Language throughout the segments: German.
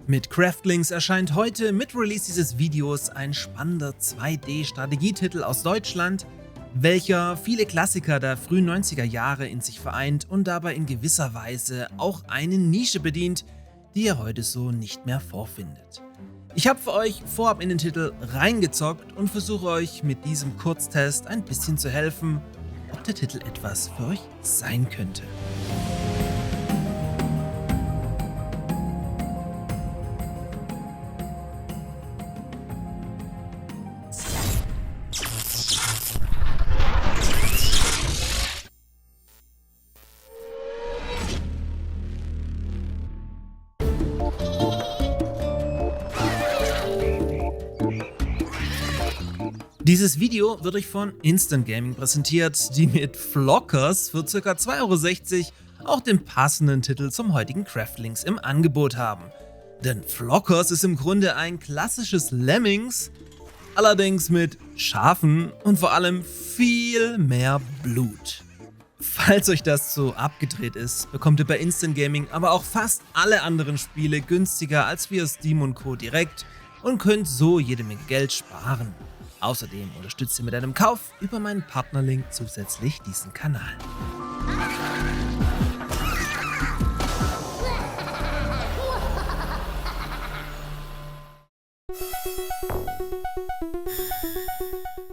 Mit Craftlings erscheint heute mit Release dieses Videos ein spannender 2D-Strategietitel aus Deutschland, welcher viele Klassiker der frühen 90er Jahre in sich vereint und dabei in gewisser Weise auch eine Nische bedient, die ihr heute so nicht mehr vorfindet. Ich habe für euch vorab in den Titel reingezockt und versuche euch mit diesem Kurztest ein bisschen zu helfen, ob der Titel etwas für euch sein könnte. Dieses Video wird euch von Instant Gaming präsentiert, die mit Flockers für ca. 2,60 € auch den passenden Titel zum heutigen Craftlings im Angebot haben. Denn Flockers ist im Grunde ein klassisches Lemmings, allerdings mit Schafen und vor allem viel mehr Blut. Falls euch das so abgedreht ist, bekommt ihr bei Instant Gaming aber auch fast alle anderen Spiele günstiger als via Steam und Co. direkt und könnt so jede Menge Geld sparen. Außerdem unterstützt ihr mit einem Kauf über meinen Partnerlink zusätzlich diesen Kanal.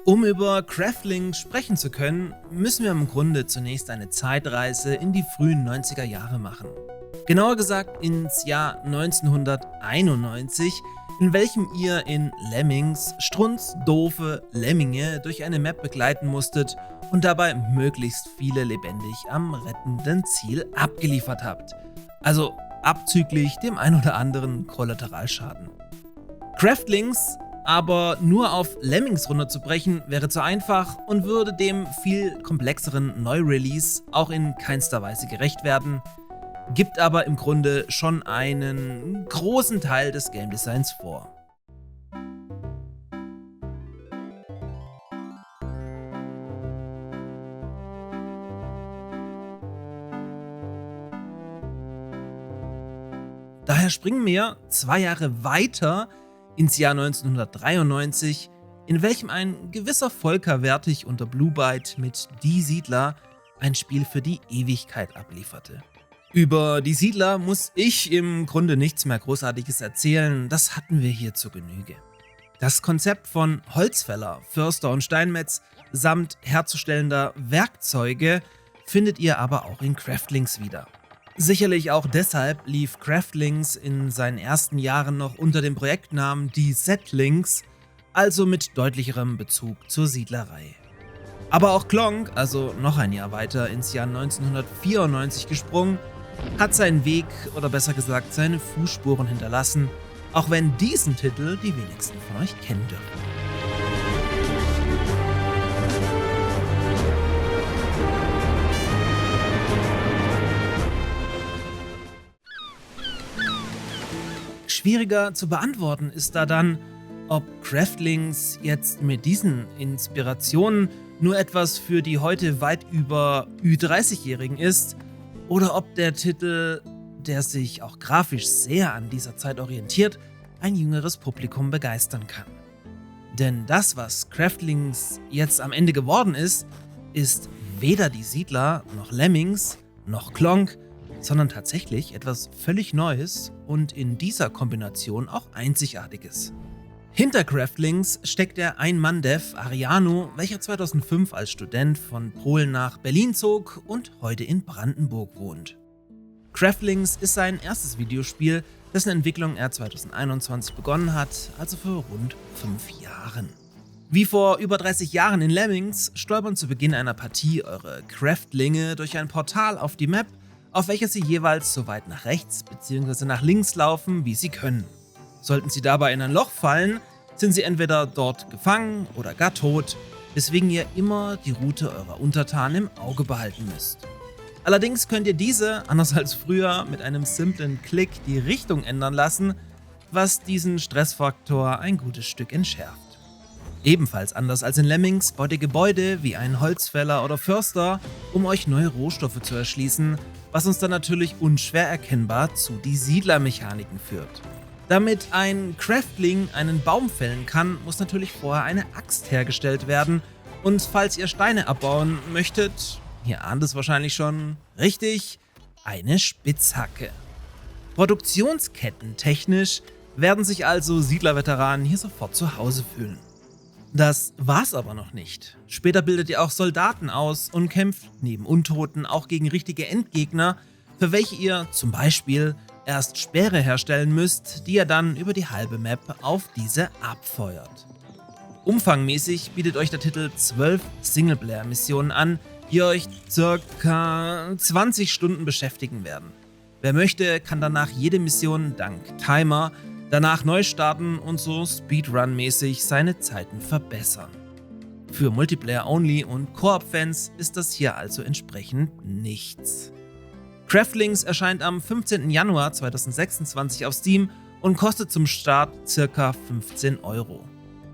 Um über Craftlings sprechen zu können, müssen wir im Grunde zunächst eine Zeitreise in die frühen 90er Jahre machen. Genauer gesagt ins Jahr 1991, in welchem ihr in Lemmings strunzdoofe Lemminge durch eine Map begleiten musstet und dabei möglichst viele lebendig am rettenden Ziel abgeliefert habt. Also abzüglich dem ein oder anderen Kollateralschaden. Craftlings aber nur auf Lemmings runterzubrechen wäre zu einfach und würde dem viel komplexeren Neurelease auch in keinster Weise gerecht werden, gibt aber im Grunde schon einen großen Teil des Game Designs vor. Daher springen wir 2 Jahre weiter ins Jahr 1993, in welchem ein gewisser Volker Wertig unter Blue Byte mit Die Siedler ein Spiel für die Ewigkeit ablieferte. Über Die Siedler muss ich im Grunde nichts mehr Großartiges erzählen, das hatten wir hier zur Genüge. Das Konzept von Holzfäller, Förster und Steinmetz samt herzustellender Werkzeuge findet ihr aber auch in Craftlings wieder. Sicherlich auch deshalb lief Craftlings in seinen ersten Jahren noch unter dem Projektnamen Die Settlings, also mit deutlicherem Bezug zur Siedlerei. Aber auch Klonk, also noch ein Jahr weiter ins Jahr 1994 gesprungen, hat seinen Weg, oder besser gesagt seine Fußspuren hinterlassen, auch wenn diesen Titel die wenigsten von euch kennen dürfen. Schwieriger zu beantworten ist da dann, ob Craftlings jetzt mit diesen Inspirationen nur etwas für die heute weit über Ü30-Jährigen ist, oder ob der Titel, der sich auch grafisch sehr an dieser Zeit orientiert, ein jüngeres Publikum begeistern kann. Denn das, was Craftlings jetzt am Ende geworden ist weder Die Siedler noch Lemmings noch Klonk, sondern tatsächlich etwas völlig Neues und in dieser Kombination auch Einzigartiges. Hinter Craftlings steckt der Ein-Mann-Dev Ariano, welcher 2005 als Student von Polen nach Berlin zog und heute in Brandenburg wohnt. Craftlings ist sein erstes Videospiel, dessen Entwicklung er 2021 begonnen hat, also für rund 5 Jahren. Wie vor über 30 Jahren in Lemmings stolpern zu Beginn einer Partie eure Craftlinge durch ein Portal auf die Map, auf welcher sie jeweils so weit nach rechts bzw. nach links laufen, wie sie können. Sollten sie dabei in ein Loch fallen, sind sie entweder dort gefangen oder gar tot, weswegen ihr immer die Route eurer Untertanen im Auge behalten müsst. Allerdings könnt ihr diese, anders als früher, mit einem simplen Klick die Richtung ändern lassen, was diesen Stressfaktor ein gutes Stück entschärft. Ebenfalls anders als in Lemmings baut ihr Gebäude wie ein Holzfäller oder Förster, um euch neue Rohstoffe zu erschließen, was uns dann natürlich unschwer erkennbar zu die Siedlermechaniken führt. Damit ein Craftling einen Baum fällen kann, muss natürlich vorher eine Axt hergestellt werden. Und falls ihr Steine abbauen möchtet, ihr ahnt es wahrscheinlich schon, richtig, eine Spitzhacke. Produktionskettentechnisch werden sich also Siedlerveteranen hier sofort zu Hause fühlen. Das war's aber noch nicht. Später bildet ihr auch Soldaten aus und kämpft neben Untoten auch gegen richtige Endgegner, für welche ihr zum Beispiel erst Speere herstellen müsst, die ihr dann über die halbe Map auf diese abfeuert. Umfangmäßig bietet euch der Titel 12 Singleplayer-Missionen an, die euch ca. 20 Stunden beschäftigen werden. Wer möchte, kann danach jede Mission dank Timer danach neu starten und so Speedrun-mäßig seine Zeiten verbessern. Für Multiplayer-Only und Koop-Fans ist das hier also entsprechend nichts. Craftlings erscheint am 15. Januar 2026 auf Steam und kostet zum Start ca. 15 €.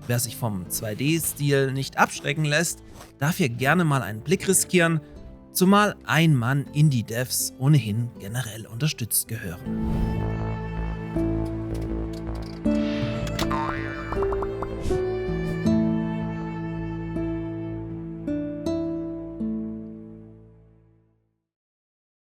Wer sich vom 2D-Stil nicht abschrecken lässt, darf hier gerne mal einen Blick riskieren, zumal Ein-Mann-Indie-Devs ohnehin generell unterstützt gehören.